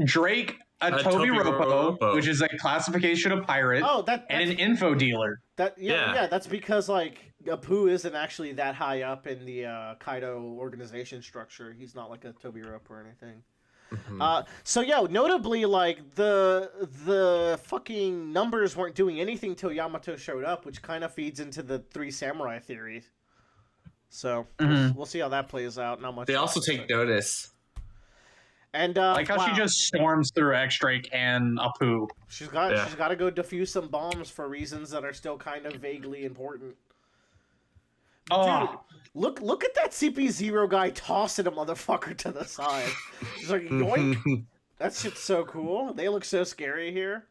Drake a Tobiropo, which is a classification of pirate, and an info dealer. Yeah, that's because, like, Apu isn't actually that high up in the Kaido organization structure. He's not like a Tobiropo or anything. So yeah, notably, like, the fucking numbers weren't doing anything till Yamato showed up, which kind of feeds into the Three Samurai theory. So we'll see how that plays out. Not much. They also take notice. And like how she just storms through X-Drake and Apu. She's got to go defuse some bombs for reasons that are still kind of vaguely important. Dude, look at that CP0 guy tossing a motherfucker to the side. He's like, yoink. That shit's so cool. They look so scary here.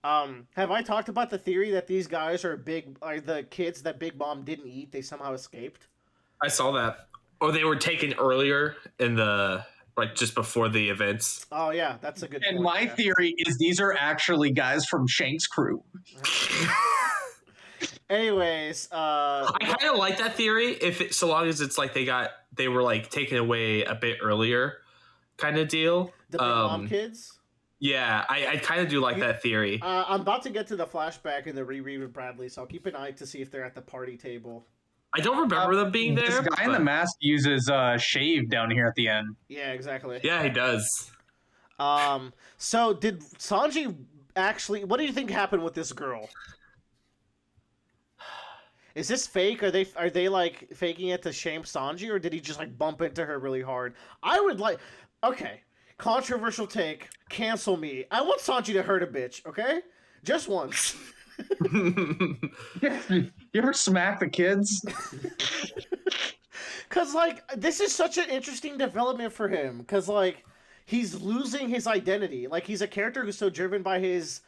Have I talked about the theory that these guys are the kids that Big Mom didn't eat? They somehow escaped. I saw that. Or they were taken earlier in the... like just before the events. Oh yeah, that's a good point. And my theory is these are actually guys from Shank's crew. Anyways, I kind of like that theory so long as it's like they were like taken away a bit earlier, kind of deal. The Big Mom kids. Yeah, I kind of do like that theory. I'm about to get to the flashback in the reread with Bradley, so I'll keep an eye to see if they're at the party table. I don't remember them being there. This guy in the mask uses shave down here at the end. Yeah, exactly. Yeah, he does. So did Sanji actually... What do you think happened with this girl? Is this fake? Are they like faking it to shame Sanji, or did he just like bump into her really hard? I would like... Okay, controversial take. Cancel me. I want Sanji to hurt a bitch, okay? Just once. You ever smack the kids? Because, like, this is such an interesting development for him. Because, like, he's losing his identity. Like, he's a character who's so driven by his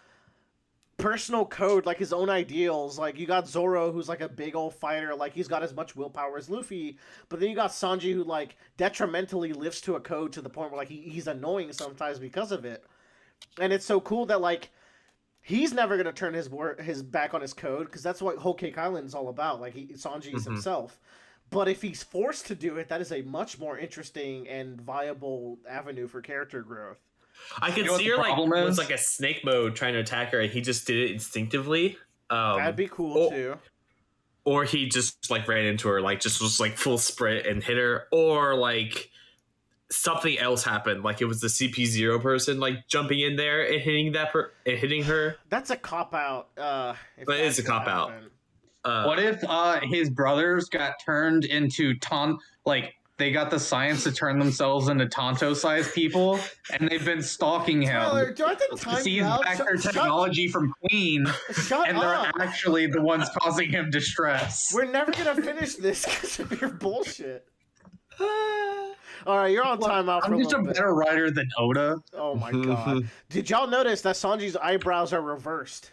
personal code, like, his own ideals. Like, you got Zoro, who's, like, a big old fighter. Like, he's got as much willpower as Luffy. But then you got Sanji, who, like, detrimentally lives to a code to the point where, like, he's annoying sometimes because of it. And it's so cool that, like, he's never going to turn his back on his code, because that's what Whole Cake Island is all about. Like, Sanji is himself. But if he's forced to do it, that is a much more interesting and viable avenue for character growth. I could see her, like, was like a snake mode trying to attack her, and he just did it instinctively. That'd be cool, too. Or he just, like, ran into her, like, just was, like, full sprint and hit her. Or, like... something else happened, like it was the CP0 person like jumping in there and hitting her. That's a cop out. But it is a cop out. What if his brothers got turned into they got the science to turn themselves into Tonto-sized people, and they've been stalking him. Tyler, do I think sees back their technology from Queen, and they're actually the ones causing him distress. We're never gonna finish this because of your bullshit. All right, you're on timeout for a little bit. I'm just a better writer than Oda. Oh my god! Did y'all notice that Sanji's eyebrows are reversed?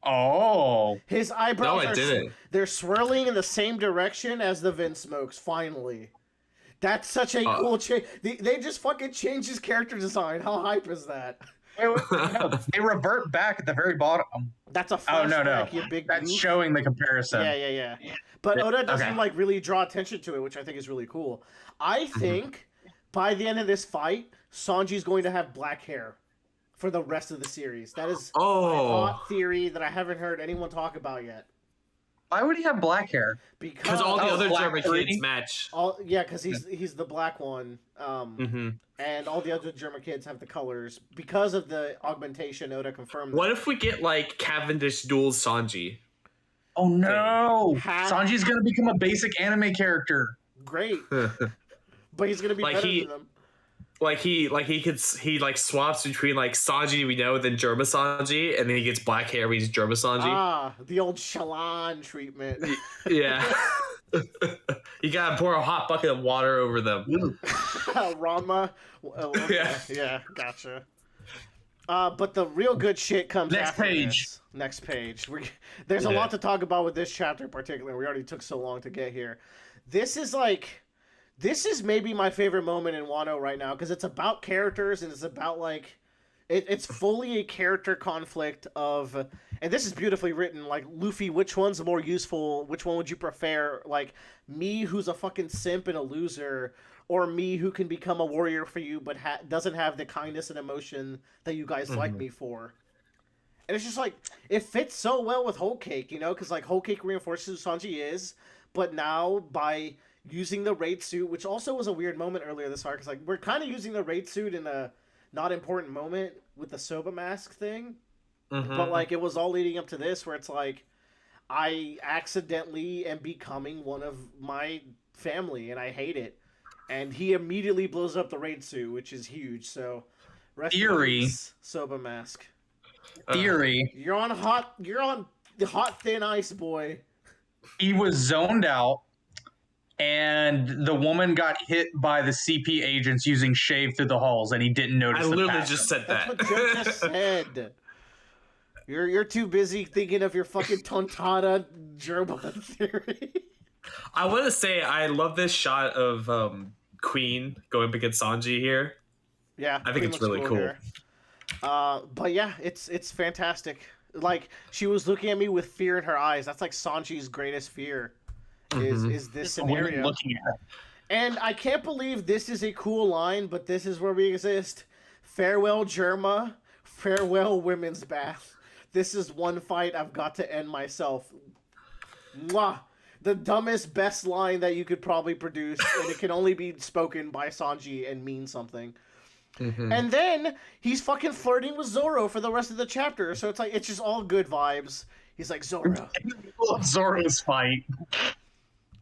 Oh, his eyebrows didn't. They're swirling in the same direction as the Vin Smokes. Finally, that's such a cool change. They just fucking changed his character design. How hype is that? They revert back at the very bottom. That's a flashback, you big That's goof. Showing the comparison. Yeah. But Oda doesn't like really draw attention to it, which I think is really cool. I think by the end of this fight, Sanji's going to have black hair for the rest of the series. That is a hot theory that I haven't heard anyone talk about yet. Why would he have black hair? Because all the other German kids match. Because he's the black one. And all the other German kids have the colors. Because of the augmentation, Oda confirmed that. What if we get, like, Cavendish duels Sanji? Oh, no! Sanji's gonna become a basic anime character. Great. But he's gonna be better than them. He swaps between, like, Sanji we know, then Germa Sanji, and then he gets black hair when he's Germa Sanji. The old Shallan treatment. Yeah. You gotta pour a hot bucket of water over them. Ranma. Okay. Yeah, gotcha. But the real good shit comes after this. Next page. There's a lot to talk about with this chapter in particular. We already took so long to get here. This is maybe my favorite moment in Wano right now because it's about characters and it's about like it's fully a character conflict of, and this is beautifully written, like, Luffy, which one's more useful? Which one would you prefer? Like, me, who's a fucking simp and a loser, or me, who can become a warrior for you but doesn't have the kindness and emotion that you guys like me for? And it's just like, it fits so well with Whole Cake, you know? Because, like, Whole Cake reinforces who Sanji is, but now by using the raid suit, which also was a weird moment earlier this arc, because, like, we're kind of using the raid suit in a not important moment with the Soba mask thing, but like it was all leading up to this where it's like I accidentally am becoming one of my family and I hate it, and he immediately blows up the raid suit, which is huge. So theory, Soba mask theory, you're on the hot thin ice, boy. He was zoned out and the woman got hit by the CP agents using shave through the halls, and he didn't notice. I literally just said that. That's what Joe just said. You're too busy thinking of your fucking Tontada German theory. I want to say I love this shot of Queen going up against Sanji here. Yeah, I think it's really cool. But yeah, it's fantastic. Like, she was looking at me with fear in her eyes. That's like Sanji's greatest fear. Is this scenario. Looking at it. And I can't believe this is a cool line, but this is where we exist. Farewell, Germa. Farewell, women's bath. This is one fight I've got to end myself. Mwah! The dumbest, best line that you could probably produce, and it can only be spoken by Sanji and mean something. And then he's fucking flirting with Zoro for the rest of the chapter, so it's like it's just all good vibes. He's like, Zoro. Zoro's fight.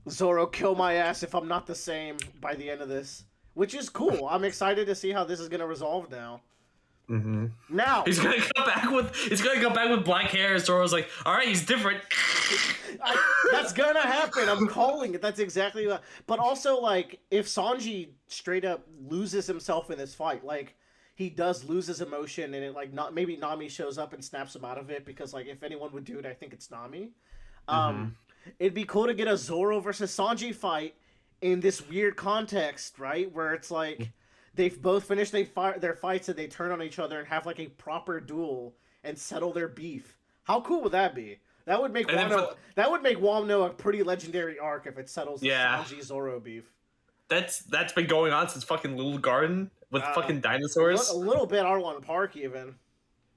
Zoro, kill my ass if I'm not the same by the end of this. Which is cool. I'm excited to see how this is going to resolve now. Now he's gonna come back with black hair. And Zoro's like, all right, he's different. That's gonna happen. I'm calling it. That's exactly what. But also, like, if Sanji straight up loses himself in this fight, like, he does lose his emotion, and it, like, not maybe Nami shows up and snaps him out of it, because, like, if anyone would do it, I think it's Nami. It'd be cool to get a Zoro versus Sanji fight in this weird context, right? Where it's like they've both finished their fights and they turn on each other and have like a proper duel and settle their beef. How cool would that be? That would make Wano a pretty legendary arc if it settles the Sanji Zoro beef. That's been going on since fucking Little Garden with fucking dinosaurs. A little bit Arlong Park even.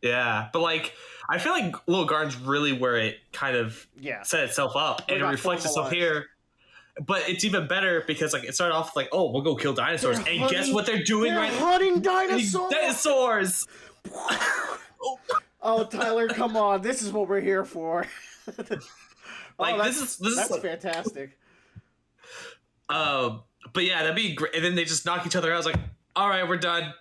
Yeah, but like I feel like Little Garden's really where it kind of set itself up, and it reflects itself here. But it's even better because like it started off like, oh, we'll go kill dinosaurs, and guess what they're doing right now? Hunting dinosaurs. Dinosaurs. Oh, Tyler, come on! This is what we're here for. Like that's fantastic. But yeah, that'd be great. And then they just knock each other out. I was like, all right, we're done.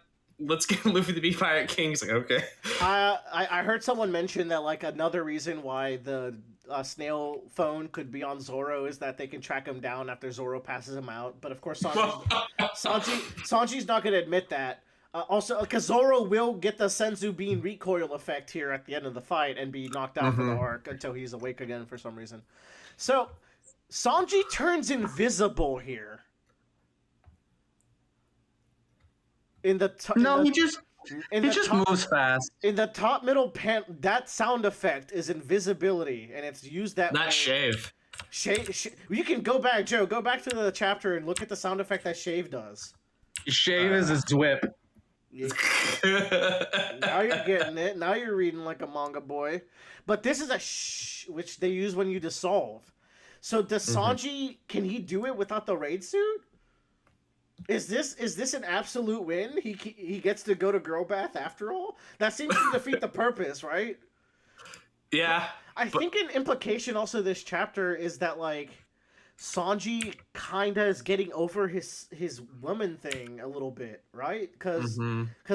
Let's get Luffy to be Pirate King. It's like, okay. I heard someone mention that like another reason why the snail phone could be on Zoro is that they can track him down after Zoro passes him out. But of course, Sanji's not going to admit that. Also, because Zoro will get the Senzu Bean recoil effect here at the end of the fight and be knocked out for the arc until he's awake again for some reason. So, Sanji turns invisible here. He just moves fast. In the top middle pan, that sound effect is invisibility, and it's used that not way. Shave. You can go back, Joe. Go back to the chapter and look at the sound effect that Shave does. Shave is his whip. Yeah. Now you're getting it. Now you're reading like a manga boy. But this is a which they use when you dissolve. So does Sanji, can he do it without the raid suit? Is this an absolute win? He gets to go to girl bath after all? That seems to defeat the purpose, right? Yeah. I think an implication also this chapter is that like Sanji kinda is getting over his woman thing a little bit, right? Because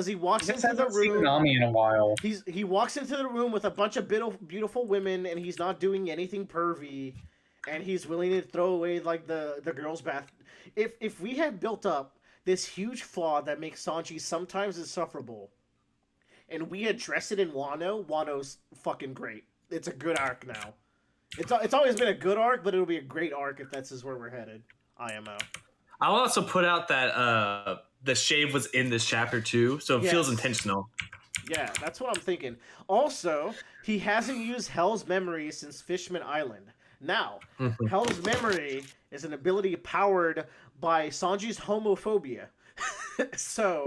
he walks into the room. Nami in a while. He walks into the room with a bunch of beautiful women, and he's not doing anything pervy. and he's willing to throw away like the girls' bath. If we had built up this huge flaw that makes Sanji sometimes insufferable, and we address it in Wano's fucking great. It's a good arc now. It's always been a good arc, but it'll be a great arc if that's where we're headed. IMO. I'll also put out that the shave was in this chapter too, so it feels intentional. Yeah, that's what I'm thinking. Also, he hasn't used Hell's Memory since Fishman Island. Now, Hell's Memory is an ability powered by Sanji's homophobia. so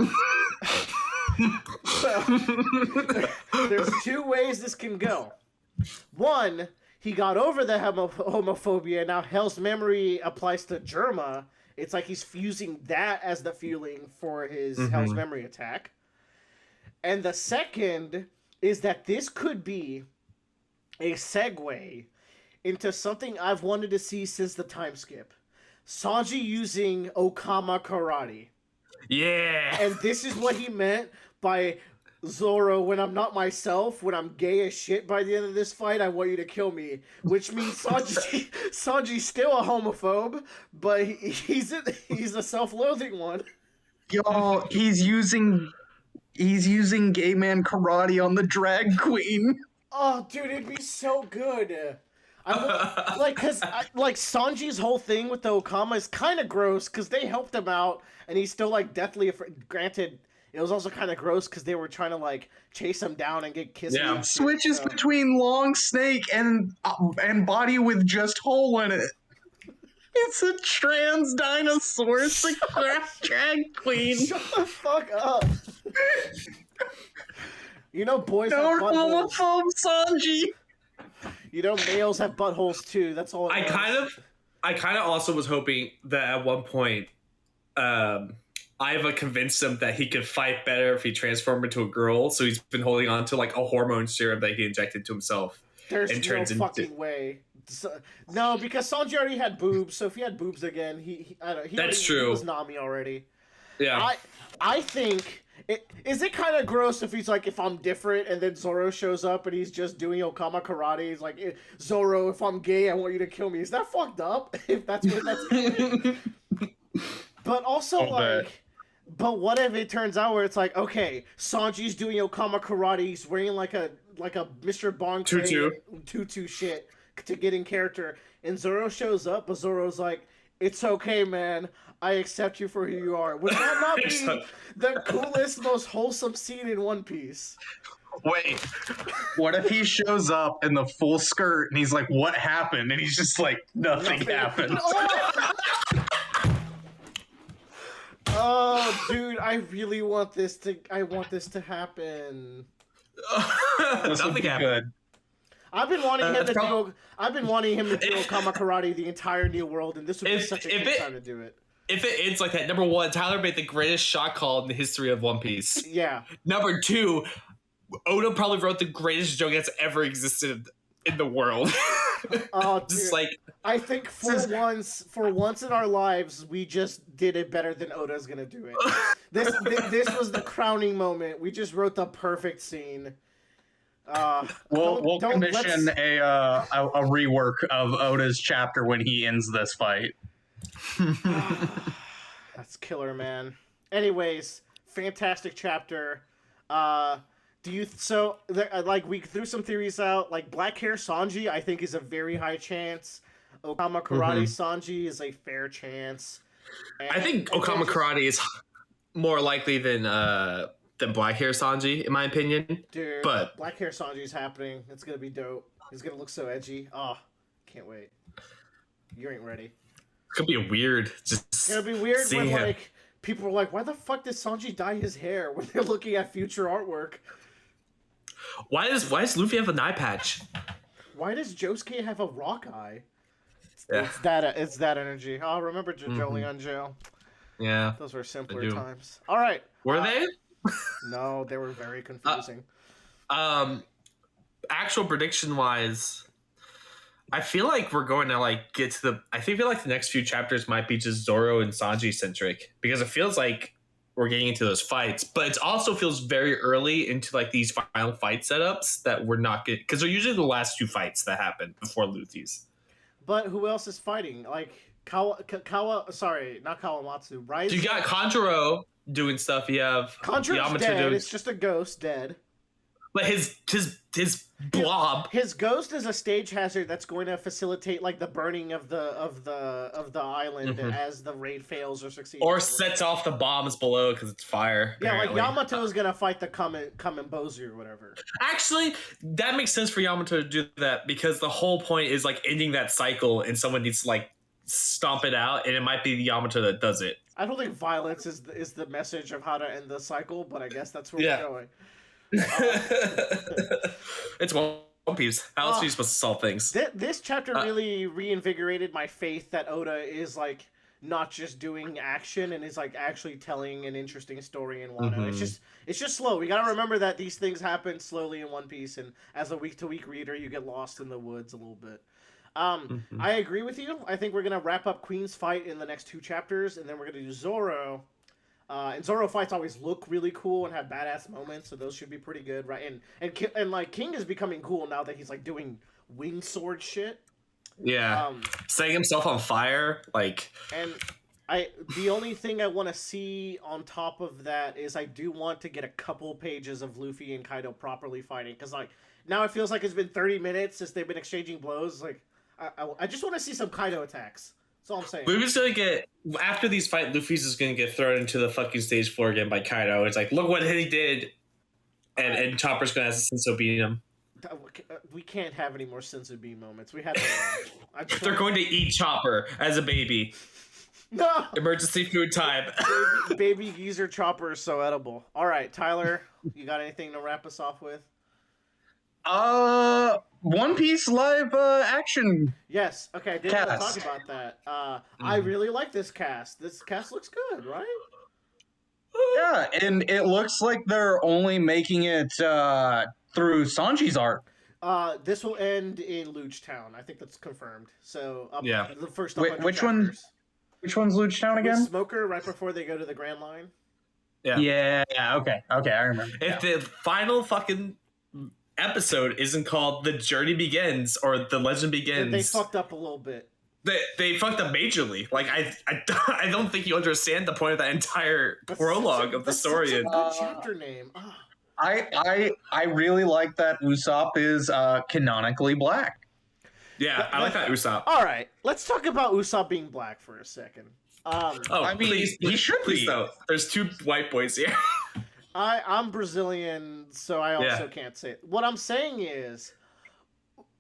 there's two ways this can go. One, he got over the homophobia. Now Hell's Memory applies to Germa. It's like he's fusing that as the fueling for his Hell's Memory attack. And the second is that this could be a segue into something I've wanted to see since the time skip. Sanji using Okama Karate. Yeah. And this is what he meant by Zoro, when I'm not myself, when I'm gay as shit by the end of this fight, I want you to kill me. Which means Sanji's still a homophobe, but he's a self-loathing one. Yo, he's using gay man karate on the drag queen. Oh, dude, it'd be so good. Because Sanji's whole thing with the Okama is kind of gross because they helped him out and he's still like deathly afraid. Granted, it was also kind of gross because they were trying to like chase him down and get kissed. Yeah, switches between long snake and body with just hole in it. It's a trans dinosaur. It's a drag queen. Shut the fuck up. You know, boys have buttholes. Homophobe Sanji. You know, males have buttholes too. That's all. I kind of also was hoping that at one point, Iva convinced him that he could fight better if he transformed into a girl. So he's been holding on to like a hormone serum that he injected to himself. There's no fucking way. No, because Sanji already had boobs. So if he had boobs again, that's true. He was Nami already. Yeah. I think. Is it kind of gross if he's like, if I'm different, and then Zoro shows up and he's just doing Okama karate? He's like, Zoro, if I'm gay, I want you to kill me. Is that fucked up? If that's what that's. But also but what if it turns out where it's like, okay, Sanji's doing Okama karate, he's wearing like a Mr. Bon tutu shit to get in character, and Zoro shows up, but Zoro's like, it's okay, man. I accept you for who you are. Would that not be the coolest, most wholesome scene in One Piece? Wait, what if he shows up in the full skirt and he's like, what happened? And he's just like, nothing happened. Oh, dude, I really want this to happen. Nothing happened. I've been wanting him to do Okama karate the entire New World, and this would be such a good time to do it. If it ends like that, number one, Tyler made the greatest shot call in the history of One Piece. Yeah. Number two, Oda probably wrote the greatest joke that's ever existed in the world. Oh, just dude. I think for once in our lives, we just did it better than Oda's gonna do it. This was the crowning moment. We just wrote the perfect scene. We'll commission a rework of Oda's chapter when he ends this fight. That's killer, man. Anyways, fantastic chapter. We threw some theories out. Like black hair Sanji, I think is a very high chance. Okama Karate Sanji is a fair chance. I think Okama Karate is more likely than black hair Sanji, in my opinion. Dude, but black hair Sanji is happening. It's gonna be dope. He's gonna look so edgy. Oh, can't wait. You ain't ready. It's gonna be weird. It's gonna be weird when like people are like, "Why the fuck did Sanji dye his hair?" When they're looking at future artwork. Why does Luffy have an eye patch? Why does Josuke have a rock eye? Yeah. It's that energy. Oh, remember Jolion Jail? Yeah, those were simpler times. All right, were they? No, they were very confusing. Actual prediction wise, I feel like we're going to like get to the. I feel like the next few chapters might be just Zoro and Sanji centric because it feels like we're getting into those fights, but it also feels very early into like these final fight setups that we're not good because they're usually the last two fights that happen before Luffy's. But who else is fighting? Like sorry, not Kawamatsu. Rise. You got Kanjuro doing stuff. You have Kanjuro's dead. It's just a ghost dead. But his blob. His ghost is a stage hazard that's going to facilitate like the burning of the island as the raid fails or succeeds. Or sets off the bombs below because it's fire. Apparently. Yeah, like Yamato is gonna fight the Kamembozu or whatever. Actually, that makes sense for Yamato to do that because the whole point is like ending that cycle, and someone needs to like stomp it out, and it might be Yamato that does it. I don't think violence is the message of how to end the cycle, but I guess that's where we're going. It's One Piece. How else are you supposed to solve things? This chapter really reinvigorated my faith that Oda is like not just doing action and is like actually telling an interesting story in Wano. It's just slow. We gotta remember that these things happen slowly in One Piece, and as a week-to-week reader, you get lost in the woods a little bit. I agree with you. I think we're gonna wrap up Queen's fight in the next 2 chapters, and then we're gonna do Zoro. And Zoro fights always look really cool and have badass moments, so those should be pretty good, right? And like King is becoming cool now that he's like doing wing sword shit. Yeah, setting himself on fire, like. And the only thing I want to see on top of that is I do want to get a couple pages of Luffy and Kaido properly fighting, because like now it feels like it's been 30 minutes since they've been exchanging blows. Like I just want to see some Kaido attacks. That's all I'm saying. Luffy's gonna get after these fights. Luffy's just gonna get thrown into the fucking stage floor again by Kaido. It's like, look what he did, and Chopper's gonna have to senso beat him. We can't have any more senso beat moments. We had. They're going to eat Chopper as a baby. No. Emergency food time. baby geezer Chopper is so edible. All right, Tyler, you got anything to wrap us off with? One Piece live action. Yes. Okay, I did want to talk about that. I really like this cast. This cast looks good, right? Yeah, and it looks like they're only making it through Sanji's art. This will end in Luge Town. I think that's confirmed. So the first. Which one? Which one's Luge Town again? With Smoker, right before they go to the Grand Line. Yeah. Okay, I remember. If the final fucking episode isn't called The Journey Begins or The Legend Begins, they fucked up a little bit. They fucked up majorly. Like I don't think you understand the point of that entire prologue of the story. That's a good chapter name. Oh. I really like that Usopp is canonically black. Yeah, I like that Usopp. All right, let's talk about Usopp being black for a second. I mean, please, he should please be. Though. There's 2 white boys here. I'm Brazilian, so I also can't say it. What I'm saying is,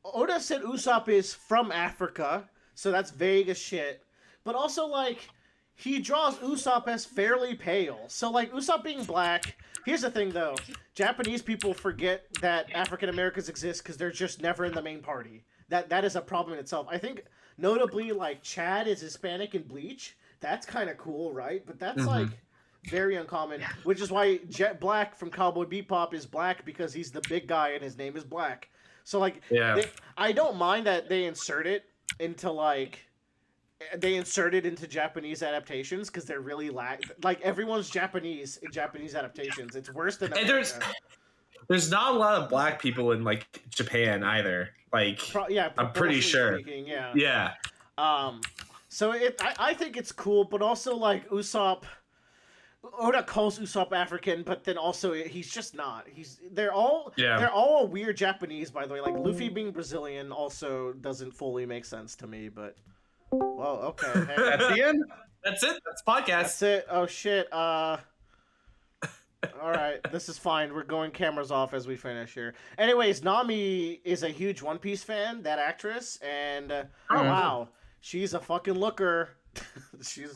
Oda said Usopp is from Africa, so that's vague as shit. But also, like, he draws Usopp as fairly pale. So, like, Usopp being black... Here's the thing, though. Japanese people forget that African Americans exist because they're just never in the main party. That is a problem in itself. I think, notably, like, Chad is Hispanic in Bleach. That's kind of cool, right? But that's, like, very uncommon. Which is why Jet Black from Cowboy Bebop is black, because he's the big guy and his name is Black. So, like, I don't mind that they insert it into, like... They insert it into Japanese adaptations because they're really like everyone's Japanese in Japanese adaptations. It's worse than America. And there's not a lot of black people in like Japan either. Like I'm pretty sure. Speaking, yeah. Yeah. So I think it's cool, but also like Usopp. Oda calls Usopp African, but then also he's just not. They're all weird Japanese, by the way. Like Luffy being Brazilian also doesn't fully make sense to me, but. Well, okay. Hey. That's the end? That's it. That's podcast. That's it. Oh, shit. All right. This is fine. We're going cameras off as we finish here. Anyways, Nami is a huge One Piece fan, that actress, and wow. She's a fucking looker.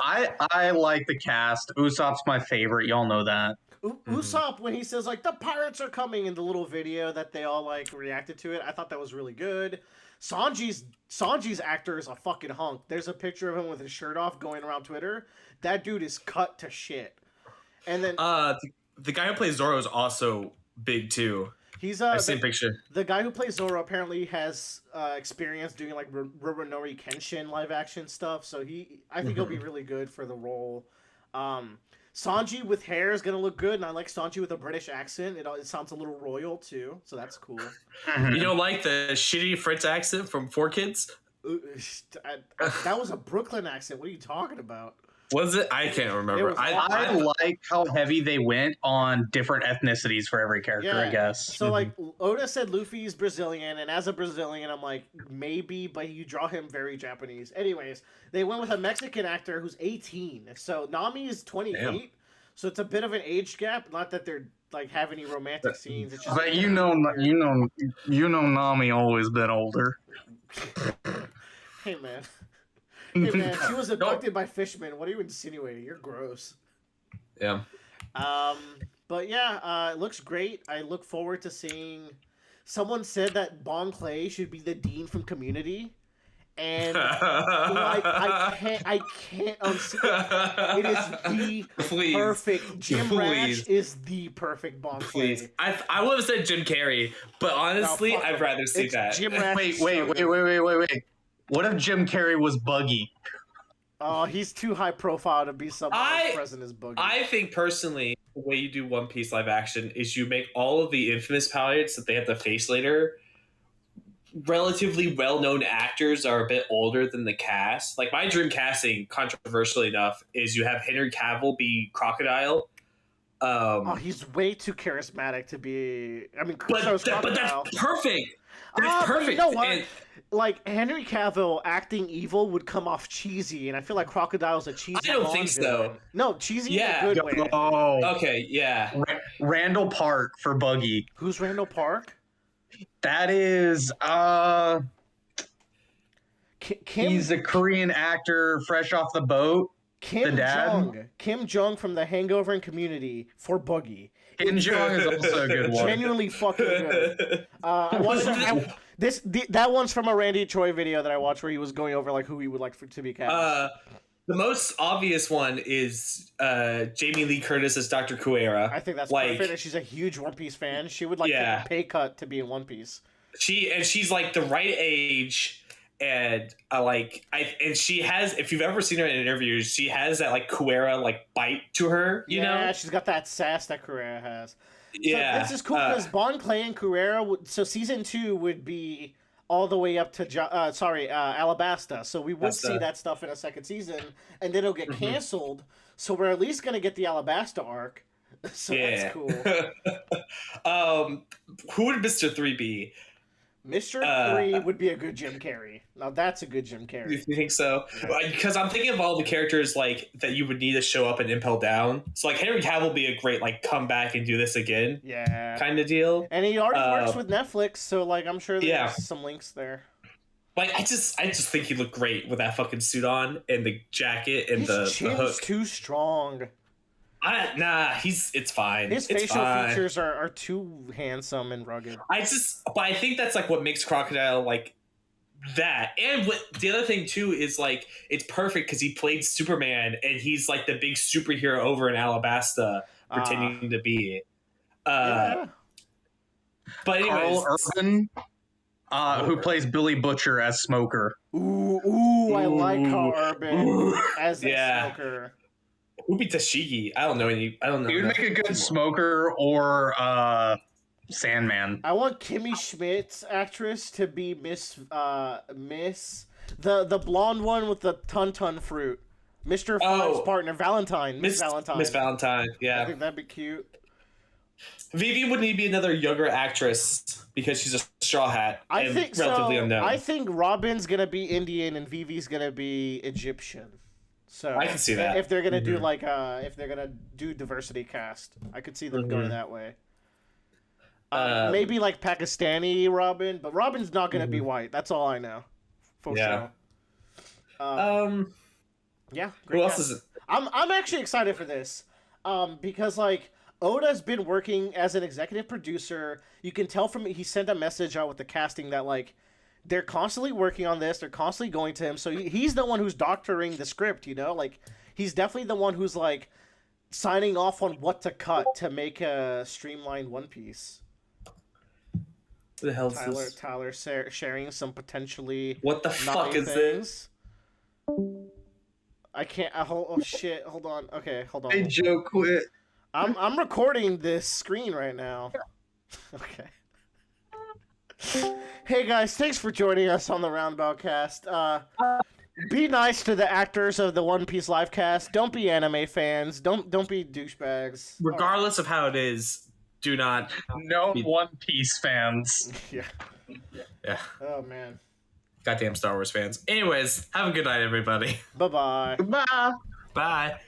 I like the cast. Usopp's my favorite. Y'all know that. Usopp, when he says, like, the pirates are coming in the little video that they all, like, reacted to it, I thought that was really good. Sanji's actor is a fucking hunk. There's a picture of him with his shirt off going around Twitter. That dude is cut to shit. And then the guy who plays Zoro is also big too. He's I see a picture. The guy who plays Zoro apparently has experience doing like Rurouni Kenshin live action stuff, so I think he'll be really good for the role. Sanji with hair is gonna look good, and I like Sanji with a British accent. It sounds a little royal too, so that's cool. You don't like the shitty French accent from 4 Kids? That was a Brooklyn accent. What are you talking about? Was it? I can't remember. I like how heavy they went on different ethnicities for every character, I guess. So, like, Oda said Luffy's Brazilian, and as a Brazilian, I'm like, maybe, but you draw him very Japanese. Anyways, they went with a Mexican actor who's 18. So, Nami is 28. Damn. So, it's a bit of an age gap. Not that they're, like, have any romantic scenes. It's just but you know, Nami always been older. Hey, man. Hey, man, she was abducted by fishmen. What are you insinuating? You're gross. Yeah. But yeah, it looks great. I look forward to seeing... Someone said that Bon Clay should be the dean from Community. And, like, I can't unsee it. It is the perfect... Jim Rash is the perfect Bon Clay. Please. I would have said Jim Carrey, but honestly, I'd rather see that. Jim Rash Wait. What if Jim Carrey was Buggy? Oh, he's too high profile to be someone as present as Buggy. I think personally, the way you do One Piece live action is you make all of the infamous pilots that they have to face later relatively well-known actors are a bit older than the cast. Like, my dream casting, controversially enough, is you have Henry Cavill be Crocodile. He's way too charismatic to be... I mean, but that's perfect. That's perfect. You know what? Like, Henry Cavill acting evil would come off cheesy, and I feel like Crocodile's a cheesy. I don't think so. No, cheesy in a good way. Oh, okay, yeah. Randall Park for Buggy. Who's Randall Park? That is he's a Korean actor, fresh off the boat. Kim Jong from The Hangover and Community for Buggy. Kim Jong is also a good one. Genuinely fucking good. That one's from a Randy Choi video that I watched where he was going over like who he would like to be cast. The most obvious one is Jamie Lee Curtis as Dr. Kuera. I think that's perfect. She's a huge One Piece fan. She would take a pay cut to be in One Piece. She's like the right age. And she has, if you've ever seen her in interviews, she has that like Kuera like bite to her, you know? Yeah, she's got that sass that Kuera has. Yeah. So this is cool because Bon Clay and Kuera, so season 2 would be all the way up to, Alabasta. So we would see that stuff in a second season, and then it'll get canceled. So we're at least going to get the Alabasta arc. So that's cool. Who would Mr. 3 be? Mr. 3 would be a good Jim Carrey. Now that's a good Jim Carrey. You think so? Because I'm thinking of all the characters like that you would need to show up in Impel Down. So like Henry Cavill would be a great like come back and do this again. Yeah. Kind of deal. And he already works with Netflix, so like I'm sure there's some links there. Like I just think he looked great with that fucking suit on and the jacket and the hook. His chin's too strong. It's fine. His facial features are too handsome and rugged. But I think that's like what makes Crocodile like that. And the other thing too is like it's perfect because he played Superman and he's like the big superhero over in Alabasta pretending to be. But anyways, Carl Urban, who plays Billy Butcher as Smoker. Ooh, I like Carl Urban as Smoker. Who'd be Tashigi? I don't know. He would make a good Smoker or Sandman. I want Kimmy Schmidt's actress to be Miss the blonde one with the ton fruit. Mr. Five's partner, Valentine. Miss Valentine, yeah. I think that'd be cute. Vivi would need to be another younger actress because she's a Straw Hat. I think relatively unknown. I think Robin's gonna be Indian and Vivi's gonna be Egyptian. So I can see that if they're gonna do if they're gonna do diversity cast, I could see them going that way. Maybe like Pakistani Robin, but Robin's not gonna be white. That's all I know, for sure. Yeah. Who else is it? I'm actually excited for this, because like Oda's been working as an executive producer. You can tell from he sent a message out with the casting that like. They're constantly working on this. They're constantly going to him. So he's the one who's doctoring the script, you know? Like, he's definitely the one who's, like, signing off on what to cut to make a streamlined One Piece. What the hell is this? Tyler sharing some potentially... What the fuck is this? I can't... shit. Hold on. Okay, hold on. Hey, Joe, quit. I'm recording this screen right now. Okay. Hey guys, thanks for joining us on the Roundabout Cast. Be nice to the actors of the One Piece live cast. Don't be anime fans. Don't be douchebags. Regardless of how it is, do not. No One Piece fans. Yeah. Yeah. Oh man. Goddamn Star Wars fans. Anyways, have a good night, everybody. Bye-bye. Bye. Bye.